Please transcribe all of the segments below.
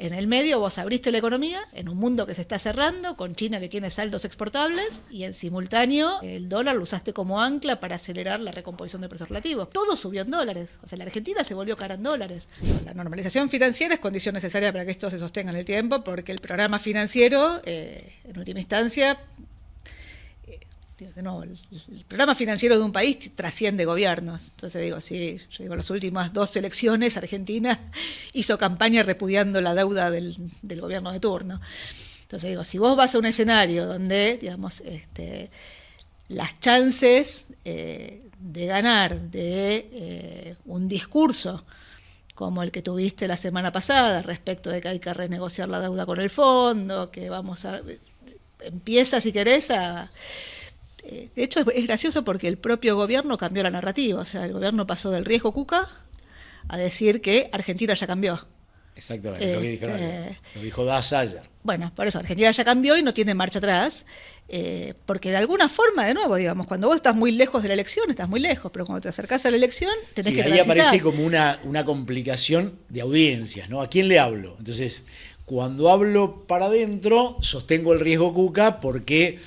en el medio vos abriste la economía en un mundo que se está cerrando, con China que tiene saldos exportables, y en simultáneo el dólar lo usaste como ancla para acelerar la recomposición de precios relativos. Todo subió en dólares. O sea, la Argentina se volvió cara en dólares. La normalización financiera es condición necesaria para que esto se sostenga en el tiempo, porque el programa financiero, en última instancia, de nuevo, el programa financiero de un país trasciende gobiernos. Entonces digo, sí, yo digo, las últimas 2 elecciones Argentina hizo campaña repudiando la deuda del gobierno de turno. Entonces digo, si vos vas a un escenario donde, digamos, las chances de ganar de un discurso como el que tuviste la semana pasada respecto de que hay que renegociar la deuda con el fondo, que vamos a... empieza, si querés, a... De hecho, es gracioso porque el propio gobierno cambió la narrativa. O sea, el gobierno pasó del riesgo Cuca a decir que Argentina ya cambió. Exactamente, lo que dijeron ayer. Lo dijo Daza ayer. Bueno, por eso, Argentina ya cambió y no tiene marcha atrás. Porque de alguna forma, de nuevo, digamos, cuando vos estás muy lejos de la elección, estás muy lejos. Pero cuando te acercás a la elección, tenés que transitar. Ahí aparece como una complicación de audiencias, ¿no? ¿A quién le hablo? Entonces, cuando hablo para adentro, sostengo el riesgo Cuca porque...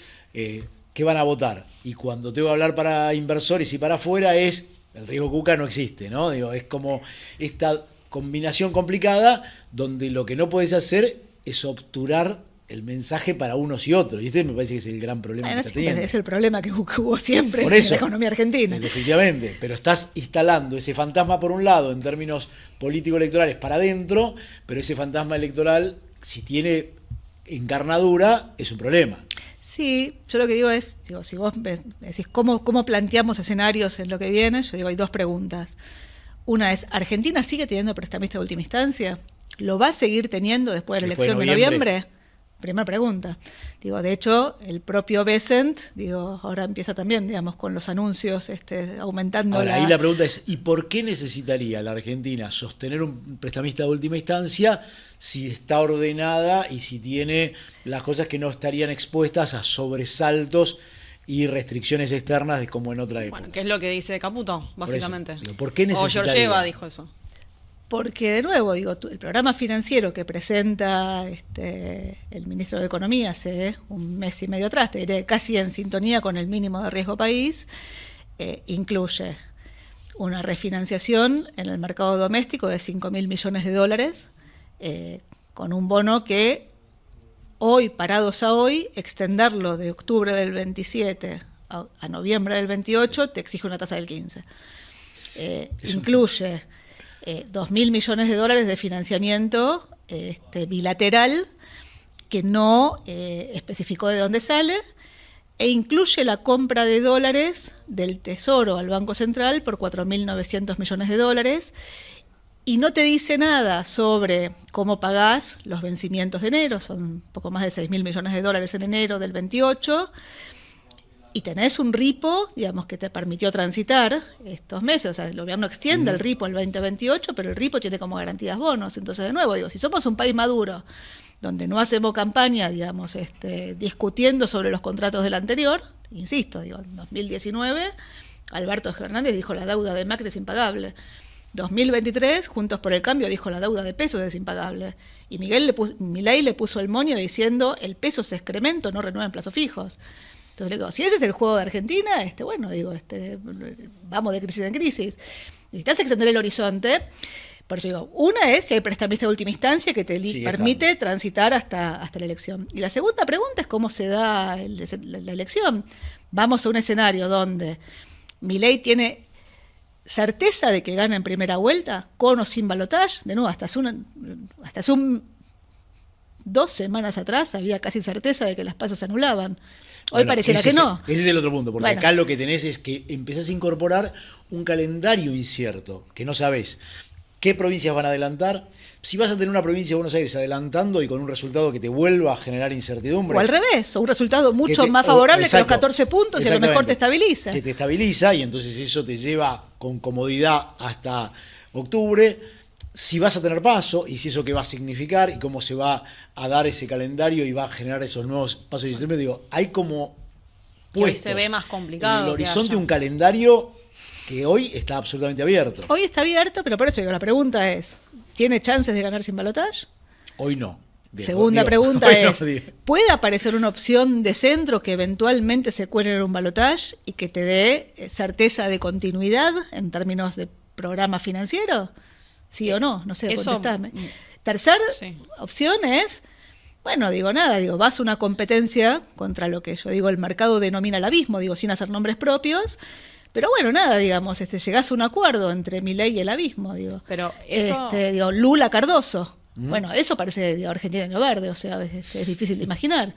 ¿qué van a votar? Y cuando tengo que hablar para inversores y para afuera el riesgo Cuca no existe, ¿no? Digo, es como esta combinación complicada donde lo que no puedes hacer es obturar el mensaje para unos y otros. Y este me parece que es el gran problema que está teniendo. Es el problema que hubo siempre por eso, en la economía argentina. Definitivamente, pero estás instalando ese fantasma por un lado en términos político-electorales para adentro, pero ese fantasma electoral, si tiene encarnadura, es un problema. Sí, yo lo que digo es, si vos me decís cómo planteamos escenarios en lo que viene, yo digo, hay 2 preguntas. Una es, ¿Argentina sigue teniendo prestamista de última instancia? ¿Lo va a seguir teniendo después de la elección de noviembre? Primera pregunta. Digo, de hecho, el propio Bessent, ahora empieza también, digamos, con los anuncios aumentando. Ahora, ahí la pregunta es, ¿y por qué necesitaría la Argentina sostener un prestamista de última instancia si está ordenada y si tiene las cosas que no estarían expuestas a sobresaltos y restricciones externas como en otra época? Bueno, que es lo que dice Caputo, básicamente. ¿Por qué necesitaría? O Georgieva dijo eso. Porque, de nuevo, el programa financiero que presenta el ministro de Economía hace un mes y medio atrás, te diré casi en sintonía con el mínimo de riesgo país, incluye una refinanciación en el mercado doméstico de 5.000 millones de dólares, con un bono que hoy, parados a hoy, extenderlo de octubre del 27 a noviembre del 28 te exige una tasa del 15. Incluye 2.000 millones de dólares de financiamiento bilateral que no especificó de dónde sale, e incluye la compra de dólares del Tesoro al Banco Central por 4.900 millones de dólares, y no te dice nada sobre cómo pagás los vencimientos de enero, son un poco más de 6.000 millones de dólares en enero del 28, y tenés un ripo, digamos, que te permitió transitar estos meses. O sea, el gobierno extiende el ripo al 2028, pero el ripo tiene como garantías bonos. Entonces, de nuevo, si somos un país maduro, donde no hacemos campaña, digamos, discutiendo sobre los contratos del anterior, insisto, en 2019, Alberto Fernández dijo la deuda de Macri es impagable. 2023, Juntos por el Cambio dijo la deuda de pesos es impagable. Y Milei le puso el moño diciendo el peso es excremento, no renueven plazos fijos. Entonces le digo, si ese es el juego de Argentina, vamos de crisis en crisis. Necesitas extender el horizonte. Por eso digo, una es si hay prestamista de última instancia que te permite transitar hasta la elección. Y la segunda pregunta es cómo se da la elección. Vamos a un escenario donde Milei tiene certeza de que gana en primera vuelta, con o sin balotaje. De nuevo, hasta hace 2 semanas atrás había casi certeza de que las pasos se anulaban. Hoy pareciera que no. Ese es el otro punto, porque acá lo que tenés es que empezás a incorporar un calendario incierto, que no sabés qué provincias van a adelantar. Si vas a tener una provincia de Buenos Aires adelantando y con un resultado que te vuelva a generar incertidumbre. O al revés, o un resultado mucho más favorable que los 14 puntos y a lo mejor te estabiliza. Que te estabiliza y entonces eso te lleva con comodidad hasta octubre. Si vas a tener paso y si eso qué va a significar y cómo se va a dar ese calendario y va a generar esos nuevos pasos de diciembre, hay como puestos que hoy se ve más complicado en el horizonte un calendario que hoy está absolutamente abierto. Hoy está abierto, pero por eso la pregunta es, ¿tiene chances de ganar sin balotaje? Hoy no. Segunda pregunta hoy es, no, digo. ¿puede aparecer una opción de centro que eventualmente se cuele en un balotaje y que te dé certeza de continuidad en términos de programa financiero? ¿Sí o no? No sé, Eso, contestame. Tercera sí. opción es, bueno, vas a una competencia contra lo que yo digo el mercado denomina el abismo, sin hacer nombres propios, pero bueno, llegás a un acuerdo entre Milei y el abismo, Pero eso... Lula Cardoso. Bueno, eso parece Argentina en lo verde, o sea, es difícil de imaginar.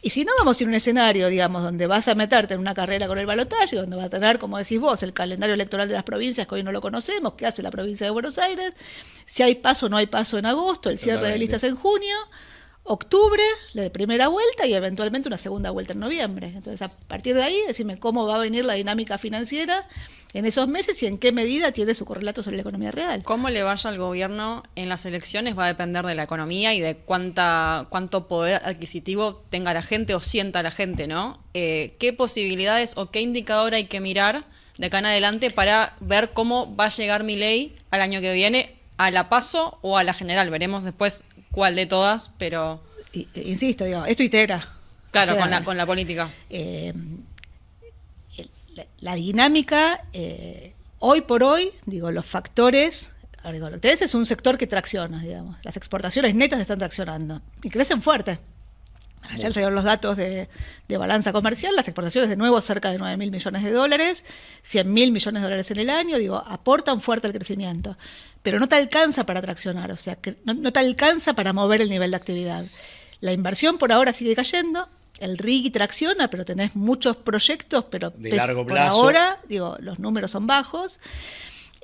Y si no, vamos a ir a un escenario, donde vas a meterte en una carrera con el balotaje, donde vas a tener, como decís vos, el calendario electoral de las provincias, que hoy no lo conocemos, qué hace la provincia de Buenos Aires, si hay paso o no hay paso en agosto, el cierre de listas en junio, octubre, la primera vuelta y eventualmente una segunda vuelta en noviembre. Entonces, a partir de ahí, decime cómo va a venir la dinámica financiera en esos meses y en qué medida tiene su correlato sobre la economía real. Cómo le vaya al gobierno en las elecciones va a depender de la economía y de cuánto poder adquisitivo tenga la gente o sienta la gente, ¿no? ¿Qué posibilidades o qué indicador hay que mirar de acá en adelante para ver cómo va a llegar Milei al año que viene, a la PASO o a la general? Veremos después cuál de todas, pero... Insisto, esto itera. Claro, o sea, con la política. La dinámica, hoy por hoy, los factores, lo que tenés es un sector que tracciona, las exportaciones netas están traccionando y crecen fuerte. Ayer salieron los datos de balanza comercial, las exportaciones de nuevo cerca de 9.000 millones de dólares, 100.000 millones de dólares en el año, aportan fuerte al crecimiento, pero no te alcanza para traccionar, o sea, que no te alcanza para mover el nivel de actividad. La inversión por ahora sigue cayendo, el RIGI tracciona, pero tenés muchos proyectos, pero de largo plazo. Por ahora, los números son bajos.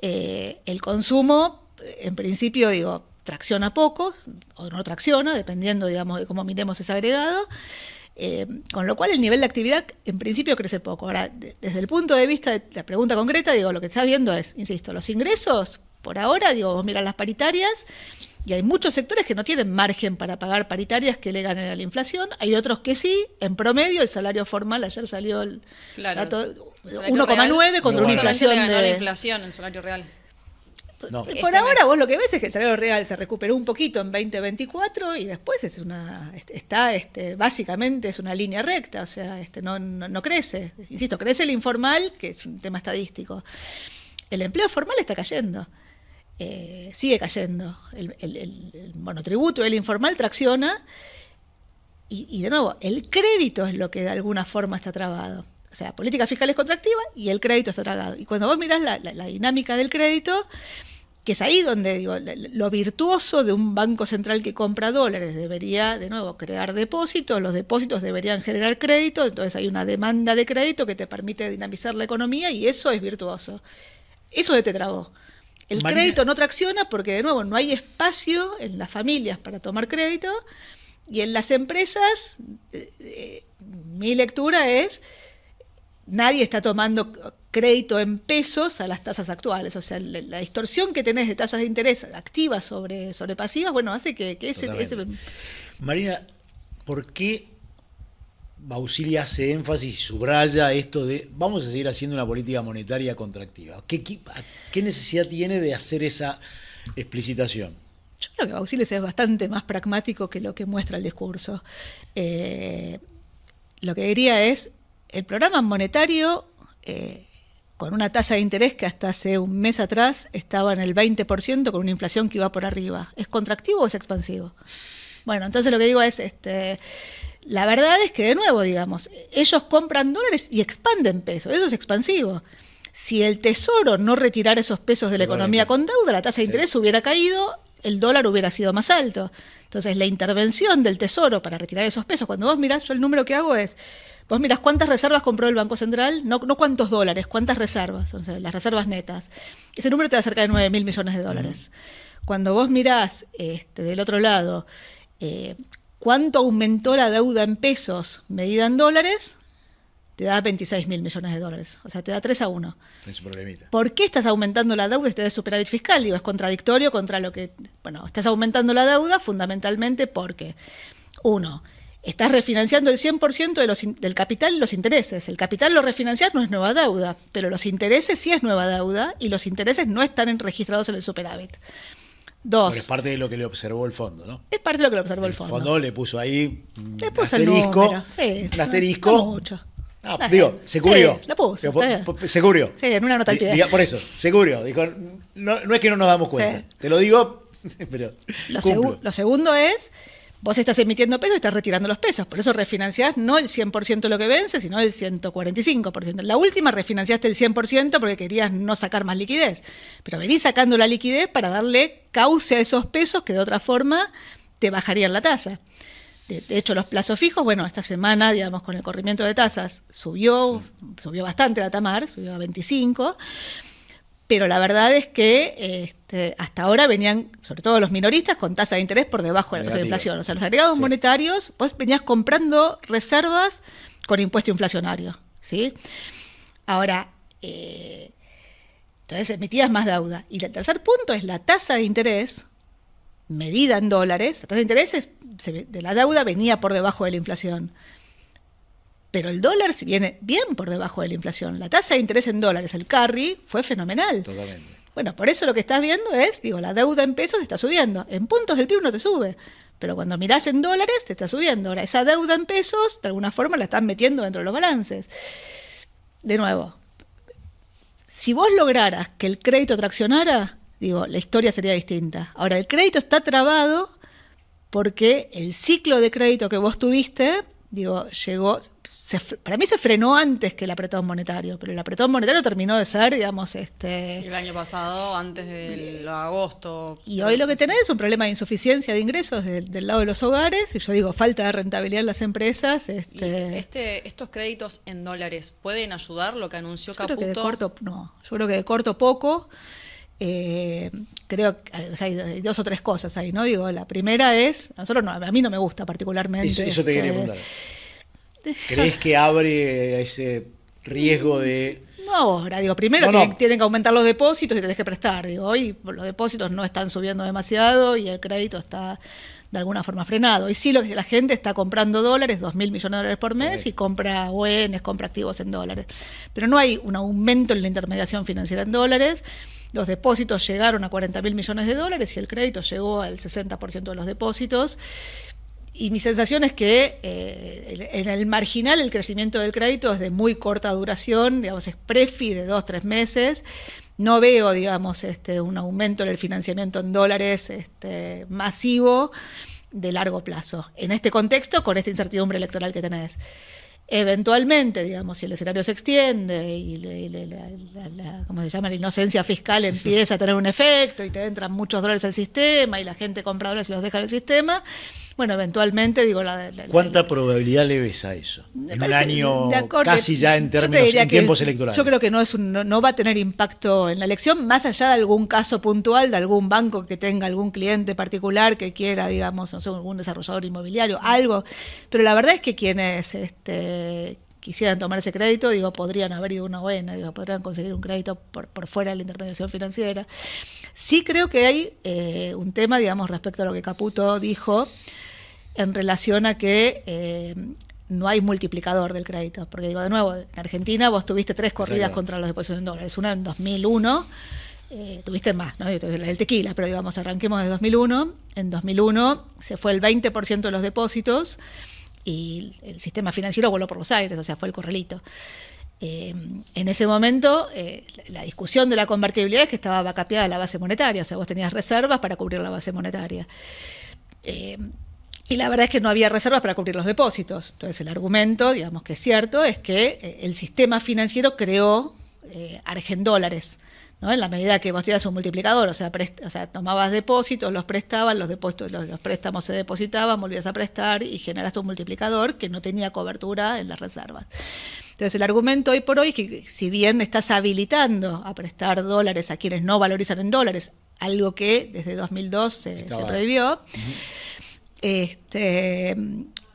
El consumo, en principio, tracciona poco, o no tracciona, dependiendo, de cómo miremos ese agregado. Con lo cual el nivel de actividad, en principio, crece poco. Ahora, desde el punto de vista de la pregunta concreta, lo que estás viendo es, insisto, los ingresos, por ahora, vos mirás las paritarias, y hay muchos sectores que no tienen margen para pagar paritarias que le ganen a la inflación. Hay otros que sí. En promedio, el salario formal, ayer salió el dato 1,9 contra una inflación le ganó de... la inflación, el salario real. No. Por ahora vos lo que ves es que el salario real se recuperó un poquito en 2024 y después básicamente es una línea recta, o sea, no crece. Insisto, crece el informal, que es un tema estadístico. El empleo formal está cayendo. Sigue cayendo. El monotributo, el informal tracciona y de nuevo, el crédito es lo que de alguna forma está trabado. O sea, la política fiscal es contractiva y el crédito está trabado. Y cuando vos mirás la dinámica del crédito, que es ahí donde lo virtuoso de un banco central que compra dólares debería, de nuevo, crear depósitos, los depósitos deberían generar crédito, entonces hay una demanda de crédito que te permite dinamizar la economía y eso es virtuoso. Eso se te trabó. El crédito no tracciona porque, de nuevo, no hay espacio en las familias para tomar crédito y en las empresas, mi lectura es, nadie está tomando crédito en pesos a las tasas actuales. O sea, la distorsión que tenés de tasas de interés activas sobre pasivas, hace que ese... Marina, ¿por qué Bausilia hace énfasis y subraya esto de vamos a seguir haciendo una política monetaria contractiva? ¿Qué necesidad tiene de hacer esa explicitación? Yo creo que Bausiles es bastante más pragmático que lo que muestra el discurso. Lo que diría es, el programa monetario, con una tasa de interés que hasta hace un mes atrás estaba en el 20%, con una inflación que iba por arriba, ¿es contractivo o es expansivo? Bueno, entonces lo que digo es, la verdad es que, de nuevo, ellos compran dólares y expanden pesos, eso es expansivo. Si el Tesoro no retirara esos pesos de la economía con deuda, la tasa de interés hubiera caído, el dólar hubiera sido más alto. Entonces, la intervención del Tesoro para retirar esos pesos, cuando vos mirás, yo el número que hago es, vos mirás cuántas reservas compró el Banco Central, no cuántos dólares, cuántas reservas, o sea, las reservas netas. Ese número te da cerca de 9.000 millones de dólares. Cuando vos mirás del otro lado, cuánto aumentó la deuda en pesos medida en dólares, te da 26.000 millones de dólares. O sea, te da 3-1. Es un problemita. ¿Por qué estás aumentando la deuda si te da superávit fiscal? Es contradictorio contra lo que... estás aumentando la deuda fundamentalmente porque, uno, estás refinanciando el 100% del capital y los intereses. El capital lo refinanciás, no es nueva deuda, pero los intereses sí es nueva deuda y los intereses no están registrados en el superávit. Dos. Pero es parte de lo que le observó el fondo, ¿no? Es parte de lo que lo observó el El fondo. fondo le puso ahí un Le puso el asterisco. número. Sí, Un asterisco. no mucho. Digo, se cubrió. Sí, lo puso, está bien. Se cubrió. Sí, en una nota al pie. Por eso, se cubrió. Dijo, no es que no nos damos cuenta. Sí. Te lo digo, pero cumplo. Lo segundo es, vos estás emitiendo pesos y estás retirando los pesos. Por eso refinanciás no el 100% de lo que vence, sino el 145%. La última refinanciaste el 100% porque querías no sacar más liquidez. Pero venís sacando la liquidez para darle cauce a esos pesos que de otra forma te bajarían la tasa. De hecho, los plazos fijos, bueno, esta semana, digamos, con el corrimiento de tasas, subió bastante la TAMAR, subió a 25, pero la verdad es que hasta ahora venían, sobre todo los minoristas, con tasa de interés por debajo de la tasa de inflación. O sea, los agregados monetarios, vos venías comprando reservas con impuesto inflacionario, ¿sí? Ahora, entonces emitías más deuda. Y el tercer punto es la tasa de interés medida en dólares. La tasa de interés de la deuda venía por debajo de la inflación. Pero el dólar viene bien por debajo de la inflación. La tasa de interés en dólares, el carry, fue fenomenal. Totalmente. Bueno, por eso lo que estás viendo es, la deuda en pesos está subiendo. En puntos del PIB no te sube. Pero cuando mirás en dólares, te está subiendo. Ahora, esa deuda en pesos, de alguna forma, la están metiendo dentro de los balances. De nuevo, si vos lograras que el crédito traccionara, la historia sería distinta. Ahora, el crédito está trabado porque el ciclo de crédito que vos tuviste, para mí se frenó antes que el apretón monetario, pero el apretón monetario terminó de ser, El año pasado, antes del agosto. Y hoy lo que tenés es un problema de insuficiencia de ingresos del lado de los hogares, y yo digo, falta de rentabilidad en las empresas. ¿Y estos créditos en dólares pueden ayudar, lo que anunció Caputo? Yo creo que de corto poco. Creo que hay dos o tres cosas ahí, ¿no? La primera es, a mí no me gusta particularmente. Eso te quería preguntar. ¿Crees que abre ese riesgo de...? No ahora, primero tienen que aumentar los depósitos y tenés que prestar. Hoy los depósitos no están subiendo demasiado y el crédito está de alguna forma frenado. Y sí, la gente está comprando dólares, 2.000 millones de dólares por mes, y compra ONs, compra activos en dólares. Pero no hay un aumento en la intermediación financiera en dólares. Los depósitos llegaron a 40.000 millones de dólares y el crédito llegó al 60% de los depósitos. Y mi sensación es que en el marginal el crecimiento del crédito es de muy corta duración, es prefi de 2-3 meses. No veo, un aumento en el financiamiento en dólares masivo de largo plazo. En este contexto, con esta incertidumbre electoral que tenés. Eventualmente, si el escenario se extiende y ¿cómo se llama? La inocencia fiscal empieza a tener un efecto y te entran muchos dólares al sistema y la gente compra dólares y los deja en el sistema, bueno, eventualmente, ¿Cuánta probabilidad le ves a eso? En un año casi ya en tiempos electorales. Yo creo que no va a tener impacto en la elección, más allá de algún caso puntual de algún banco que tenga algún cliente particular que quiera, algún desarrollador inmobiliario, algo. Pero la verdad es que quienes quisieran tomar ese crédito, podrían haber ido a una ON, podrían conseguir un crédito por fuera de la intermediación financiera. Sí creo que hay un tema, respecto a lo que Caputo dijo, en relación a que no hay multiplicador del crédito. Porque de nuevo, en Argentina vos tuviste 3 corridas contra los depósitos en dólares. Una en 2001, tuviste más, ¿no? La del tequila, pero arranquemos de 2001. En 2001 se fue el 20% de los depósitos y el sistema financiero voló por los aires, fue el corralito. En ese momento, la discusión de la convertibilidad es que estaba backupeada la base monetaria, vos tenías reservas para cubrir la base monetaria. Y la verdad es que no había reservas para cubrir los depósitos. Entonces, el argumento, que es cierto, es que el sistema financiero creó argendólares, ¿no? En la medida que vos tenías un multiplicador, tomabas depósitos, los prestabas, los préstamos se depositaban, volvías a prestar y generaste un multiplicador que no tenía cobertura en las reservas. Entonces, el argumento hoy por hoy es que si bien estás habilitando a prestar dólares a quienes no valorizan en dólares, algo que desde 2002 se prohibió,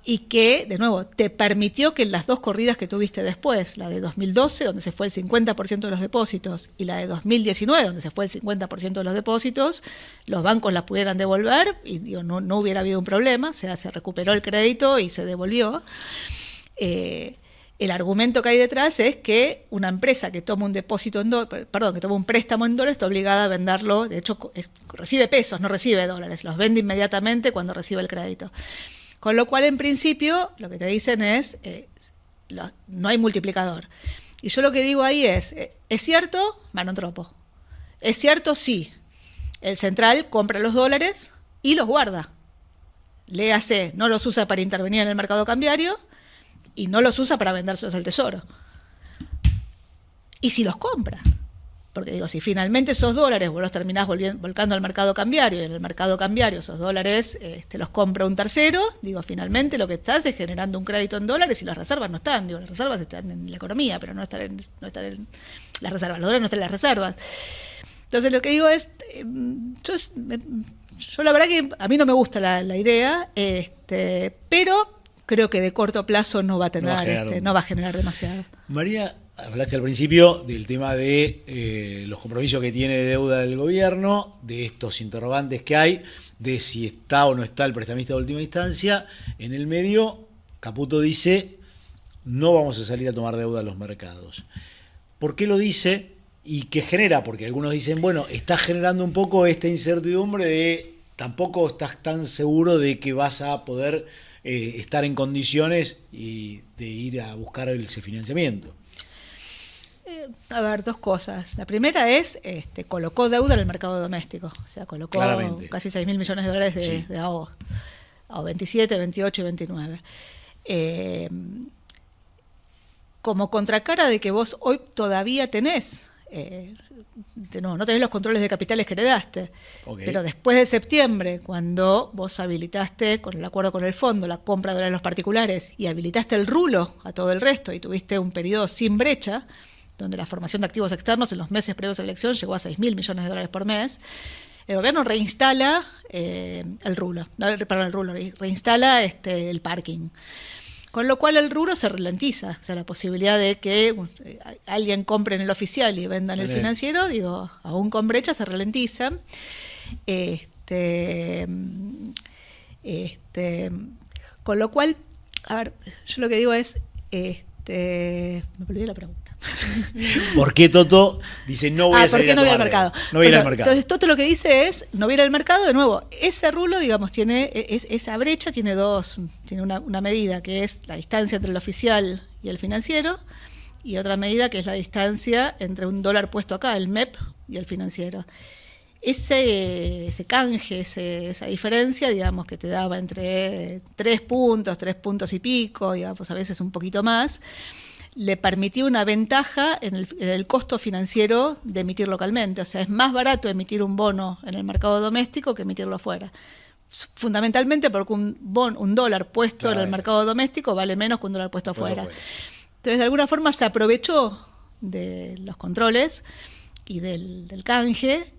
y que, de nuevo, te permitió que en las 2 corridas que tuviste después, la de 2012, donde se fue el 50% de los depósitos, y la de 2019, donde se fue el 50% de los depósitos, los bancos las pudieran devolver y no hubiera habido un problema, se recuperó el crédito y se devolvió. El argumento que hay detrás es que una empresa que toma un depósito que toma un préstamo en dólares está obligada a venderlo, de hecho recibe pesos, no recibe dólares, los vende inmediatamente cuando recibe el crédito. Con lo cual, en principio, lo que te dicen es, no hay multiplicador. Y yo lo que digo ahí ¿es cierto? Manotropo. ¿Es cierto? Sí. El central compra los dólares y los guarda. Léase, no los usa para intervenir en el mercado cambiario, y no los usa para vendérselos al tesoro. Y si los compra, porque digo, si finalmente esos dólares vos los terminás volcando al mercado cambiario, y en el mercado cambiario esos dólares los compra un tercero, digo, finalmente lo que estás es generando un crédito en dólares y las reservas no están. Digo, las reservas están en la economía, pero no están en las reservas. Los dólares no están en las reservas. Entonces lo que digo es, yo la verdad que a mí no me gusta la idea, pero creo que de corto plazo no va a generar demasiado. María, hablaste al principio del tema de los compromisos que tiene de deuda del gobierno, de estos interrogantes que hay, de si está o no está el prestamista de última instancia. En el medio, Caputo dice, no vamos a salir a tomar deuda a los mercados. ¿Por qué lo dice? ¿Y qué genera? Porque algunos dicen, bueno, está generando un poco esta incertidumbre de tampoco estás tan seguro de que vas a poder estar en condiciones y de ir a buscar ese financiamiento. A ver, dos cosas. La primera es, colocó deuda en el mercado doméstico. O sea, colocó claramente casi 6.000 millones de dólares de AO. AO 27, 28 y 29. Como contracara de que vos hoy todavía tenés, no tenés los controles de capitales que heredaste, pero después de septiembre, cuando vos habilitaste, con el acuerdo con el fondo, la compra de dólares a los particulares y habilitaste el rulo a todo el resto y tuviste un periodo sin brecha, donde la formación de activos externos en los meses previos a la elección llegó a 6.000 millones de dólares por mes, el gobierno reinstala reinstala el parking. Con lo cual el rubro se ralentiza. O sea, la posibilidad de que alguien compre en el oficial y venda en el financiero, digo, aún con brecha se ralentiza. Con lo cual, a ver, yo lo que digo es, me olvidé la pregunta. ¿Por qué Toto dice no voy a salir a tomar mercado? No voy a ir al mercado. Entonces Toto lo que dice es no voy a ir al mercado. De nuevo, ese rulo, digamos, esa brecha tiene una medida que es la distancia entre el oficial y el financiero, y otra medida que es la distancia entre un dólar puesto acá, el MEP, y el financiero. Ese canje, esa diferencia, digamos, que te daba entre 3 puntos y pico, digamos, a veces un poquito más, le permitió una ventaja en el costo financiero de emitir localmente. O sea, es más barato emitir un bono en el mercado doméstico que emitirlo afuera. Fundamentalmente porque un dólar puesto en el mercado doméstico vale menos que un dólar puesto afuera. Entonces, de alguna forma se aprovechó de los controles y del canje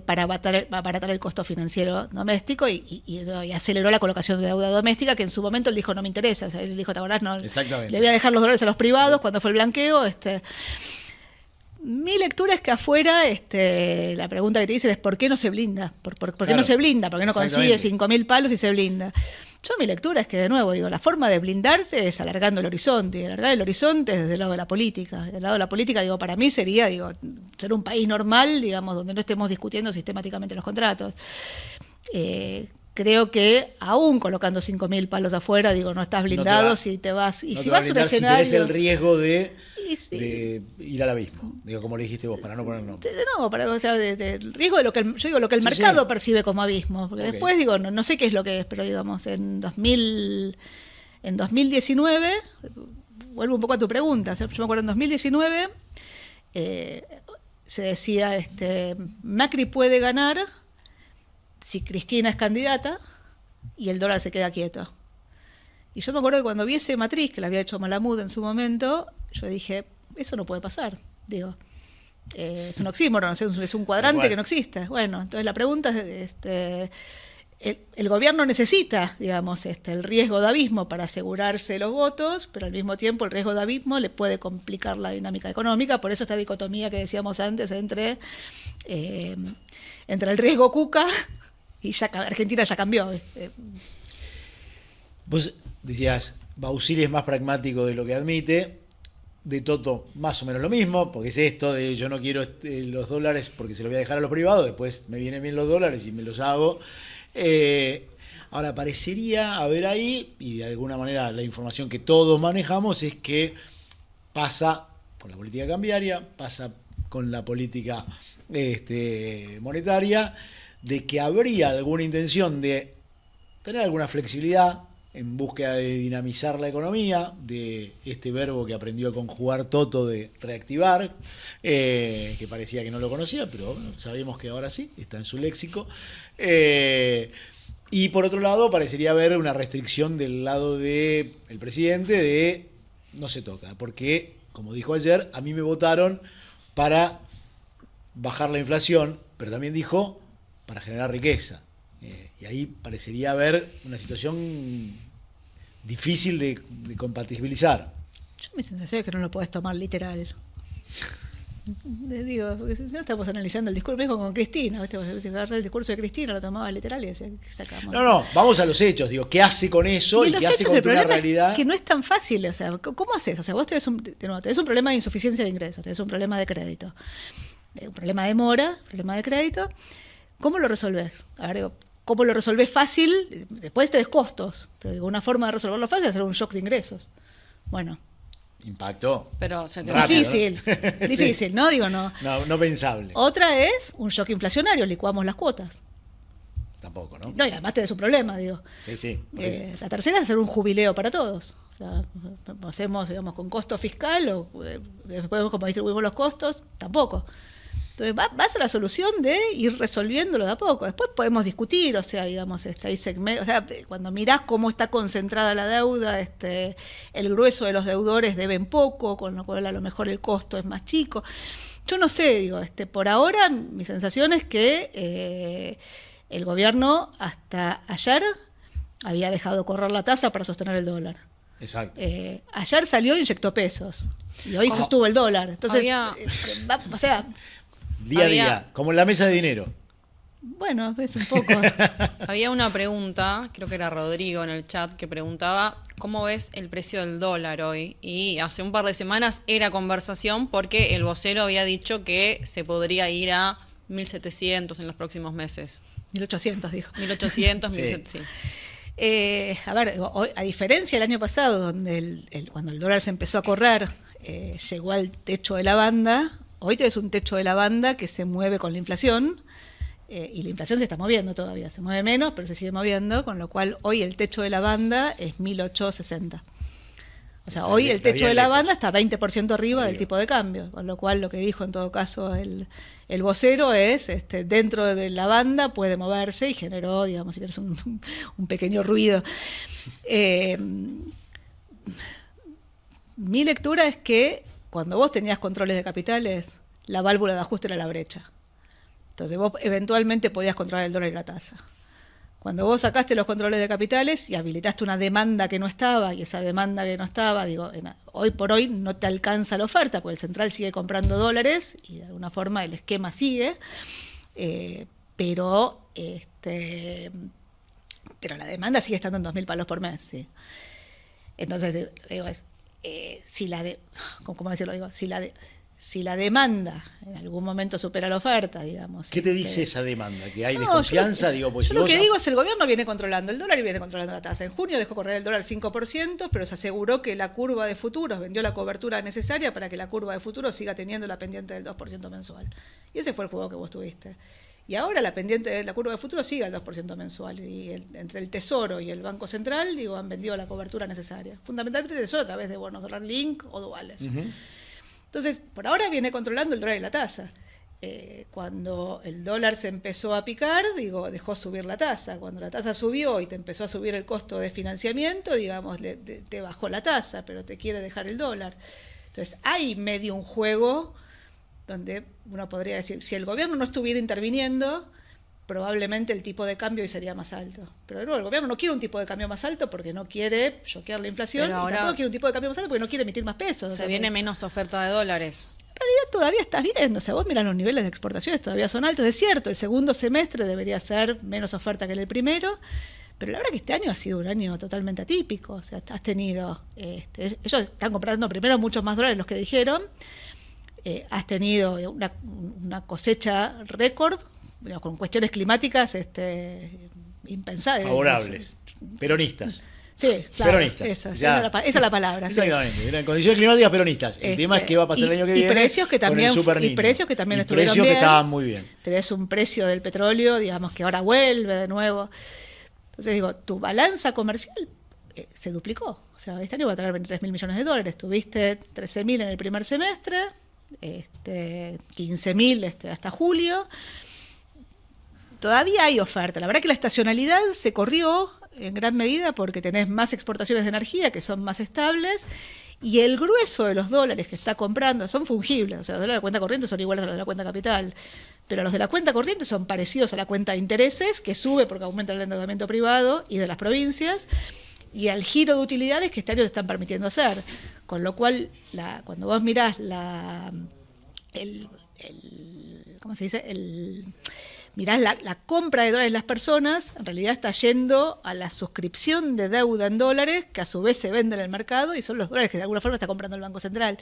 para abaratar el costo financiero doméstico y aceleró la colocación de deuda doméstica, que en su momento él dijo no me interesa. O sea, él dijo, ¿te acordás? No, le voy a dejar los dólares a los privados cuando fue el blanqueo. Mi lectura es que afuera la pregunta que te dicen es ¿por qué no se blinda? ¿Por qué no se blinda? ¿Por qué no consigue 5.000 palos y se blinda? Mi lectura es que, de nuevo, digo, la forma de blindarse es alargando el horizonte, y alargar el horizonte es desde el lado de la política. Del lado de la política, digo, para mí sería, ser un país normal, digamos, donde no estemos discutiendo sistemáticamente los contratos. Creo que aún colocando 5.000 palos afuera, digo, no estás blindado si te vas. Y si vas a un escenario. Si tenés el riesgo de ir al abismo, digo, como le dijiste vos, para no poner nombre. El riesgo de lo que el mercado percibe como abismo. Porque después, digo, no sé qué es lo que es, pero digamos, en 2019, vuelvo un poco a tu pregunta, yo me acuerdo en 2019, se decía, Macri puede ganar si Cristina es candidata y el dólar se queda quieto. Y yo me acuerdo que cuando vi ese matriz, que la había hecho Malamud en su momento, yo dije, eso no puede pasar. Digo, es un oxímoron, es un cuadrante que no existe. Bueno, entonces la pregunta es, el gobierno necesita, digamos, el riesgo de abismo para asegurarse los votos, pero al mismo tiempo el riesgo de abismo le puede complicar la dinámica económica. Por eso esta dicotomía que decíamos antes entre el riesgo Cuca y Argentina ya cambió. Vos decías, Bausili es más pragmático de lo que admite. De Toto más o menos lo mismo, porque es esto de yo no quiero los dólares porque se los voy a dejar a los privados, después me vienen bien los dólares y me los hago. Ahora parecería haber ahí, y de alguna manera la información que todos manejamos es que pasa con la política cambiaria, pasa con la política monetaria, de que habría alguna intención de tener alguna flexibilidad en búsqueda de dinamizar la economía, de este verbo que aprendió a conjugar Toto de reactivar, que parecía que no lo conocía, pero bueno, sabemos que ahora sí, está en su léxico. Y por otro lado, parecería haber una restricción del lado del presidente de no se toca, porque, como dijo ayer, a mí me votaron para bajar la inflación, pero también dijo para generar riqueza. Y ahí parecería haber una situación difícil de compatibilizar. Mi sensación es que no lo podés tomar literal. Digo, porque si no estamos analizando el discurso, mismo con Cristina, ¿viste? El discurso de Cristina lo tomaba literal y decía que sacamos. No, vamos a los hechos, digo, ¿qué hace con eso y qué hace con una realidad? Es que no es tan fácil, o sea, ¿cómo haces? O sea, vos tenés un problema de insuficiencia de ingresos, tenés un problema de crédito, un problema de mora, problema de crédito, ¿cómo lo resolvés? A ver, digo, ¿cómo lo resolvés fácil? Después tenés costos, pero digo, una forma de resolverlo fácil es hacer un shock de ingresos. Bueno. Impacto. Pero se te rápido, difícil, ¿no? Difícil, ¿no? Digo, no. No pensable. Otra es un shock inflacionario, licuamos las cuotas. Tampoco, ¿no? No, y además tenés un problema, digo. Sí. La tercera es hacer un jubileo para todos. O sea, hacemos, digamos, con costo fiscal o después como distribuimos los costos, tampoco. Entonces vas a la solución de ir resolviéndolo de a poco. Después podemos discutir, o sea, digamos, hay segmentos, o sea, cuando mirás cómo está concentrada la deuda, el grueso de los deudores deben poco, con lo cual a lo mejor el costo es más chico. Yo no sé, digo, por ahora mi sensación es que el gobierno hasta ayer había dejado correr la tasa para sostener el dólar. Exacto. Ayer salió e inyectó pesos y hoy sostuvo el dólar. Entonces, o sea, día a día, como en la mesa de dinero. Bueno, es un poco. Había una pregunta, creo que era Rodrigo en el chat, que preguntaba ¿cómo ves el precio del dólar hoy? Y hace un par de semanas era conversación porque el vocero había dicho que se podría ir a 1.700 en los próximos meses. 1.800 dijo. 1.800, 1.700, sí. A ver, hoy, a diferencia del año pasado, donde cuando el dólar se empezó a correr, llegó al techo de la banda. Hoy tenés un techo de la banda que se mueve con la inflación, y la inflación se está moviendo todavía, se mueve menos, pero se sigue moviendo, con lo cual hoy el techo de la banda es 1.860. O sea, hoy el techo de la banda está 20% arriba del tipo de cambio, con lo cual lo que dijo en todo caso el vocero es, dentro de la banda puede moverse y generó, digamos, si querés, un pequeño ruido. Mi lectura es que cuando vos tenías controles de capitales, la válvula de ajuste era la brecha. Entonces vos eventualmente podías controlar el dólar y la tasa. Cuando vos sacaste los controles de capitales y habilitaste una demanda que no estaba, y esa demanda que no estaba, digo, hoy por hoy no te alcanza la oferta, porque el central sigue comprando dólares y de alguna forma el esquema sigue, pero la demanda sigue estando en 2.000 palos por mes. ¿Sí? Entonces, digo, ¿cómo decirlo? Digo, si la demanda en algún momento supera la oferta, digamos. ¿Qué te dice esa demanda? ¿Que hay desconfianza? Yo lo que digo es el gobierno viene controlando el dólar y viene controlando la tasa. En junio dejó correr el dólar 5%, pero se aseguró que la curva de futuros vendió la cobertura necesaria para que la curva de futuros siga teniendo la pendiente del 2% mensual. Y ese fue el juego que vos tuviste. Y ahora la pendiente de la curva de futuro sigue al 2% mensual. Y entre el Tesoro y el Banco Central, digo, han vendido la cobertura necesaria. Fundamentalmente el Tesoro a través de bonos dólar link o duales. Uh-huh. Entonces, por ahora viene controlando el dólar y la tasa. Cuando el dólar se empezó a picar, digo, dejó subir la tasa. Cuando la tasa subió y te empezó a subir el costo de financiamiento, digamos, te bajó la tasa, pero te quiere dejar el dólar. Entonces, hay medio un juego donde uno podría decir, si el gobierno no estuviera interviniendo, probablemente el tipo de cambio hoy sería más alto. Pero de nuevo, el gobierno no quiere un tipo de cambio más alto porque no quiere choquear la inflación, pero ahora y tampoco quiere un tipo de cambio más alto porque no quiere emitir más pesos. Se viene menos oferta de dólares. En realidad todavía estás viendo, o sea, vos mirás los niveles de exportaciones, todavía son altos, es cierto, el segundo semestre debería ser menos oferta que el primero, Pero la verdad que este año ha sido un año totalmente atípico. O sea, has tenido, ellos están comprando primero muchos más dólares de los que dijeron. Has tenido una cosecha récord, digamos, con cuestiones climáticas impensadas. Favorables, peronistas. Sí, claro, peronistas. Esa es la palabra. Exactamente, sí. En condiciones climáticas peronistas. El tema es qué va a pasar el año que viene. Precios que también, con el Super Niño. y precios que también y estuvieron precios bien. que estaban muy bien. Tenés un precio del petróleo, digamos, que ahora vuelve de nuevo. Entonces digo, tu balanza comercial se duplicó. O sea, este año va a traer 23.000 millones de dólares. Tuviste 13.000 en el primer semestre, 15.000 hasta julio. Todavía hay oferta. La verdad que la estacionalidad se corrió en gran medida porque tenés más exportaciones de energía que son más estables y el grueso de los dólares que está comprando son fungibles. O sea, los dólares de la cuenta corriente son iguales a los de la cuenta capital, pero los de la cuenta corriente son parecidos a la cuenta de intereses, que sube porque aumenta el endeudamiento privado y de las provincias, y al giro de utilidades que este año te están permitiendo hacer. Con lo cual, cuando vos mirás ¿cómo se dice? Mirás la compra de dólares de las personas, en realidad está yendo a la suscripción de deuda en dólares, que a su vez se vende en el mercado, y son los dólares que de alguna forma está comprando el Banco Central.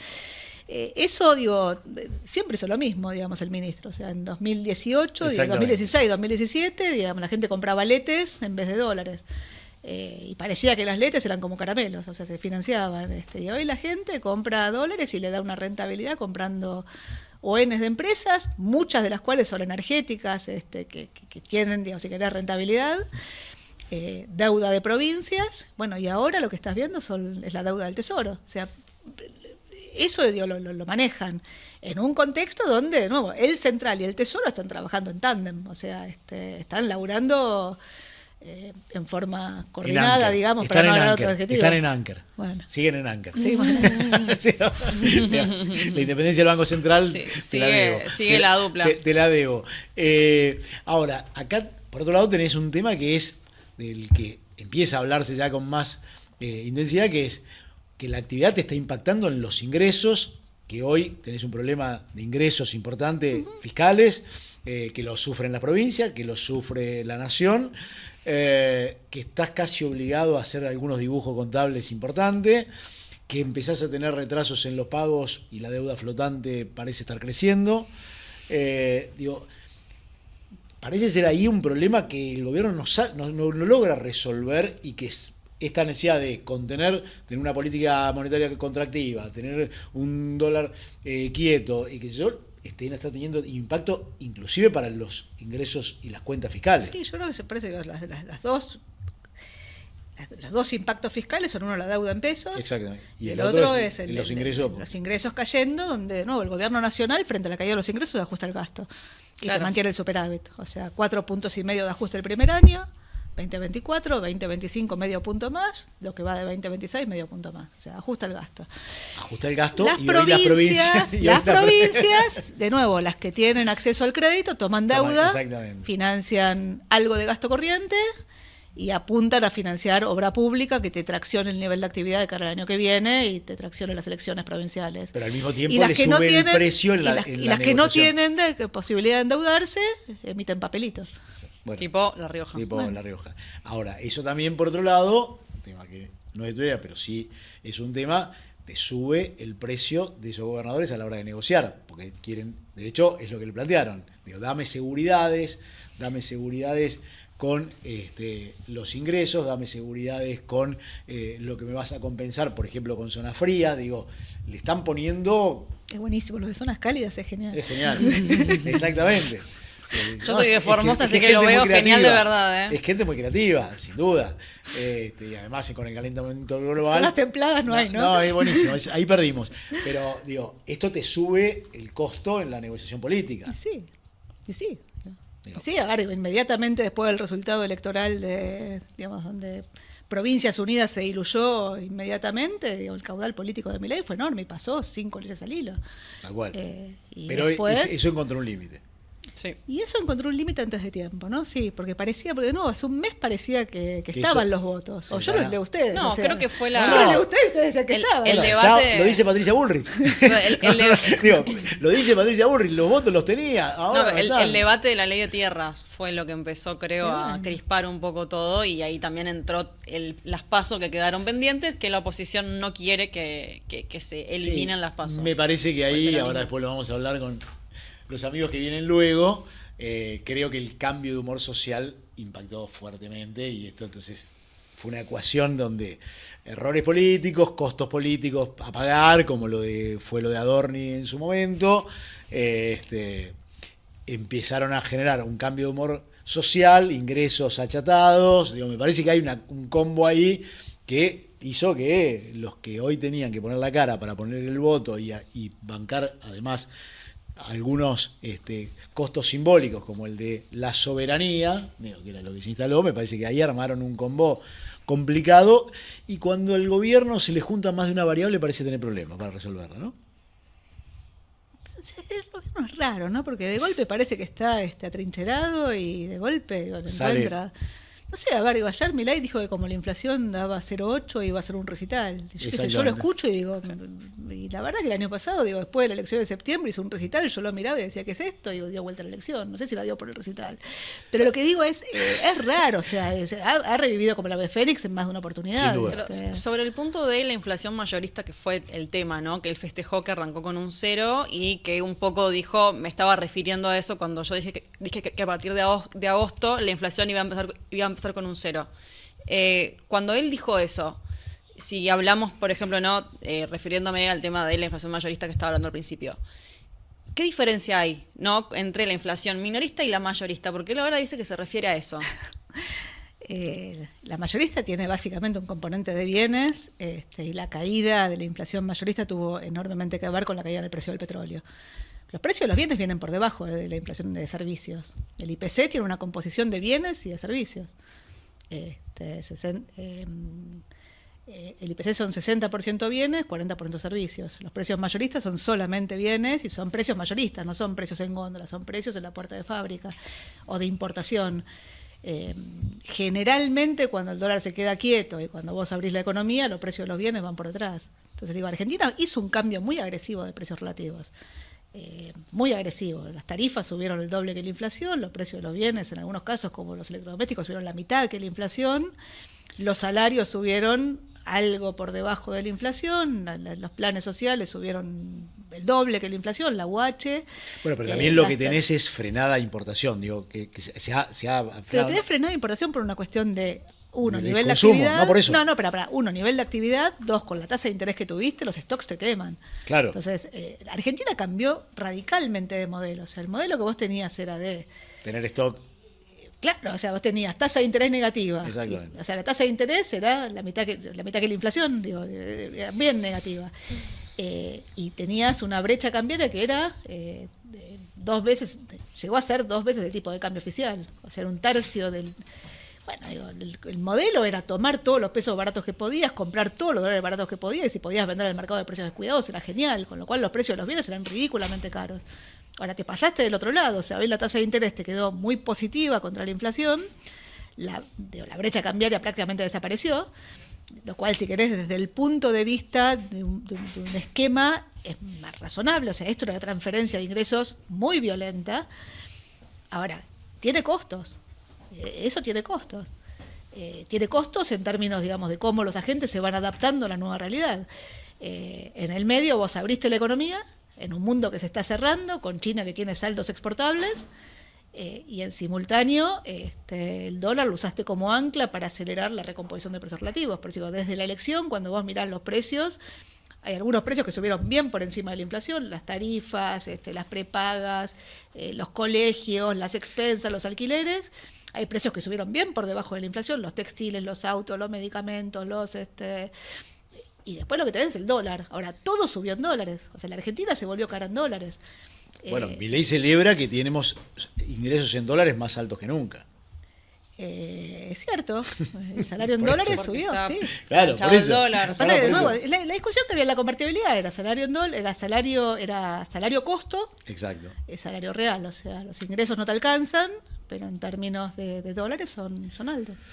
Eso, digo, siempre hizo lo mismo, digamos, el ministro. O sea, en 2018, 2016, 2017, digamos, la gente compraba letes en vez de dólares. Y parecía que las letes eran como caramelos, o sea, se financiaban. Y hoy la gente compra dólares y le da una rentabilidad comprando ONs de empresas, muchas de las cuales son energéticas, que tienen, digamos, si querés, rentabilidad, deuda de provincias, bueno, y ahora lo que estás viendo es la deuda del Tesoro. O sea, eso, digo, lo manejan en un contexto donde, de nuevo, el Central y el Tesoro están trabajando en tándem, o sea, están laburando en forma coordinada, digamos, para no hablar de otro adjetivo. Están en Anker. Bueno. Siguen en Anker. Sí, bueno. La independencia del Banco Central, sí, te la debo. Sigue la dupla. Te la debo. Ahora, acá, por otro lado, tenés un tema que es del que empieza a hablarse ya con más intensidad, que es que la actividad te está impactando en los ingresos, que hoy tenés un problema de ingresos importantes fiscales, que los sufren la provincia, que los sufre la nación, que estás casi obligado a hacer algunos dibujos contables importantes, que empezás a tener retrasos en los pagos y la deuda flotante parece estar creciendo. Parece ser ahí un problema que el gobierno no logra resolver, y que esta necesidad de tener una política monetaria contractiva, tener un dólar quieto y que está teniendo impacto inclusive para los ingresos y las cuentas fiscales. Sí, yo creo que se parece que los dos impactos fiscales son uno la deuda en pesos. Exactamente. Y el otro es los ingresos. Los ingresos cayendo, donde de nuevo el gobierno nacional, frente a la caída de los ingresos, ajusta el gasto. Y claro, te mantiene el superávit. O sea, 4,5 puntos de ajuste el primer año, 2024, 2025 medio punto más, lo que va de 2026 medio punto más. O sea, ajusta el gasto. Ajusta el gasto Las y hoy las provincias, de nuevo, las que tienen acceso al crédito, toman deuda, exactamente, financian algo de gasto corriente y apuntan a financiar obra pública que te traccione el nivel de actividad de cara al año que viene y te traccione las elecciones provinciales. Pero al mismo tiempo le sube el precio en la negociación. Y las que no tienen posibilidad de endeudarse, emiten papelitos. Bueno, tipo La Rioja. La Rioja. Ahora, eso también, por otro lado, un tema que no es de tu área, pero sí es un tema, te sube el precio de esos gobernadores a la hora de negociar, porque quieren, de hecho, es lo que le plantearon. Digo, dame seguridades con los ingresos, dame seguridades con lo que me vas a compensar, por ejemplo, con zona fría. Digo, le están poniendo... Es buenísimo, lo de zonas cálidas es genial. Es genial, exactamente. Yo soy de Formosa, así que lo veo genial de verdad. Es gente muy creativa, sin duda. Y además con el calentamiento global. Zonas templadas no hay, ¿no? No, es buenísimo, ahí perdimos. Pero, digo, esto te sube el costo en la negociación política. Sí. Sí, a ver, inmediatamente después del resultado electoral donde Provincias Unidas se diluyó inmediatamente, digo, el caudal político de Milei fue enorme y pasó 5 leyes al hilo. Tal cual. Y pero después, eso encontró un límite. Sí. Y eso encontró un límite antes de tiempo, ¿no? Sí, porque de nuevo, hace un mes parecía que estaban los votos. O Sí, yo los leo a ustedes. No, o sea, creo que fue Yo la... los leo a ustedes, ustedes decían que estaban. el Bueno, debate- lo dice Patricia Bullrich. Digo, lo dice Patricia Bullrich, los votos los tenía. Ahora No, el debate de la ley de tierras fue lo que empezó, creo, a Bueno. crispar un poco todo, y ahí también entró las PASO que quedaron pendientes, que la oposición no quiere que se eliminen Sí, las PASO. Me parece que ahí, Fue ahora después lo vamos a hablar con los amigos que vienen luego, creo que el cambio de humor social impactó fuertemente, y esto entonces fue una ecuación donde errores políticos, costos políticos a pagar, como fue lo de Adorni en su momento, empezaron a generar un cambio de humor social, ingresos achatados. Digo, me parece que hay un combo ahí que hizo que los que hoy tenían que poner la cara para poner el voto y bancar además algunos costos simbólicos, como el de la soberanía, digo, que era lo que se instaló, me parece que ahí armaron un combo complicado, y cuando al gobierno se le junta más de una variable parece tener problemas para resolverla, ¿no? El gobierno es raro, ¿no? Porque de golpe parece que está atrincherado, y de golpe Sale. encuentra... No sé, a ver, digo, ayer Milei dijo que como la inflación daba 0,8 iba a ser un recital. Y yo, qué sé, yo lo Exactamente. escucho y digo, y la verdad que el año pasado, digo, después de la elección de septiembre hizo un recital, yo lo miraba y decía, ¿qué es esto? Y dio vuelta a la elección. No sé si la dio por el recital. Pero lo que digo es raro, o sea, ha revivido como la ave Fénix en más de una oportunidad. Sin duda. Pero Este, sobre el punto de la inflación mayorista, que fue el tema, ¿no? Que él festejó que arrancó con un 0, y que un poco dijo, me estaba refiriendo a eso cuando yo dije que a partir de agosto la inflación iba a empezar con un 0. Cuando él dijo eso, si hablamos, por ejemplo, no refiriéndome al tema de la inflación mayorista que estaba hablando al principio, ¿qué diferencia hay, no, entre la inflación minorista y la mayorista? Porque él ahora dice que se refiere a eso. La mayorista tiene básicamente un componente de bienes, y la caída de la inflación mayorista tuvo enormemente que ver con la caída del precio del petróleo. Los precios de los bienes vienen por debajo de la inflación de servicios. El IPC tiene una composición de bienes y de servicios. El IPC son 60% bienes, 40% servicios. Los precios mayoristas son solamente bienes, y son precios mayoristas, no son precios en góndola, son precios en la puerta de fábrica o de importación. Generalmente cuando el dólar se queda quieto y cuando vos abrís la economía, los precios de los bienes van por detrás. Entonces digo, Argentina hizo un cambio muy agresivo de precios relativos. Muy agresivo. Las tarifas subieron el doble que la inflación, los precios de los bienes, en algunos casos como los electrodomésticos, subieron la mitad que la inflación, los salarios subieron algo por debajo de la inflación, los planes sociales subieron el doble que la inflación, la UH. Bueno, pero también lo que tenés es frenada importación, digo, que se ha Pero frenado. tenés frenada de importación por una cuestión de, uno, De nivel consumo, de actividad. no por eso. No, para. Uno, nivel de actividad. Dos, con la tasa de interés que tuviste, los stocks te queman. Claro. Entonces, Argentina cambió radicalmente de modelo. O sea, el modelo que vos tenías era de... Tener stock. Claro, o sea, vos tenías tasa de interés negativa. Exactamente. O sea, la tasa de interés era la mitad que la inflación, digo, era bien negativa. Y tenías una brecha cambiaria que era llegó a ser 2 veces el tipo de cambio oficial. O sea, era un tercio del... Bueno, digo, el modelo era tomar todos los pesos baratos que podías, comprar todos los dólares baratos que podías, y si podías vender al mercado de precios descuidados era genial, con lo cual los precios de los bienes eran ridículamente caros. Ahora te pasaste del otro lado, o sea, hoy la tasa de interés te quedó muy positiva contra la inflación, la brecha cambiaria prácticamente desapareció, lo cual, si querés, desde el punto de vista de un esquema es más razonable. O sea, esto era una transferencia de ingresos muy violenta. Ahora, tiene costos. Eso tiene costos. Tiene costos en términos, digamos, de cómo los agentes se van adaptando a la nueva realidad. En el medio vos abriste la economía, en un mundo que se está cerrando, con China que tiene saldos exportables, y en simultáneo el dólar lo usaste como ancla para acelerar la recomposición de precios relativos. Por eso digo, desde la elección, cuando vos mirás los precios, hay algunos precios que subieron bien por encima de la inflación, las tarifas, las prepagas, los colegios, las expensas, los alquileres. Hay precios que subieron bien por debajo de la inflación, los textiles, los autos, los medicamentos, y después lo que tenés es el dólar. Ahora, todo subió en dólares. O sea, la Argentina se volvió cara en dólares. Bueno, Milei celebra que tenemos ingresos en dólares más altos que nunca. Es cierto, el salario en Por eso. dólares Porque subió, está sí. Claro, planchado por el eso. dólar. Lo que pasa es que, de por nuevo, eso. la discusión que había en la convertibilidad era salario en dólar, era salario costo, Exacto. es salario real, o sea, los ingresos no te alcanzan, pero en términos de dólares son altos.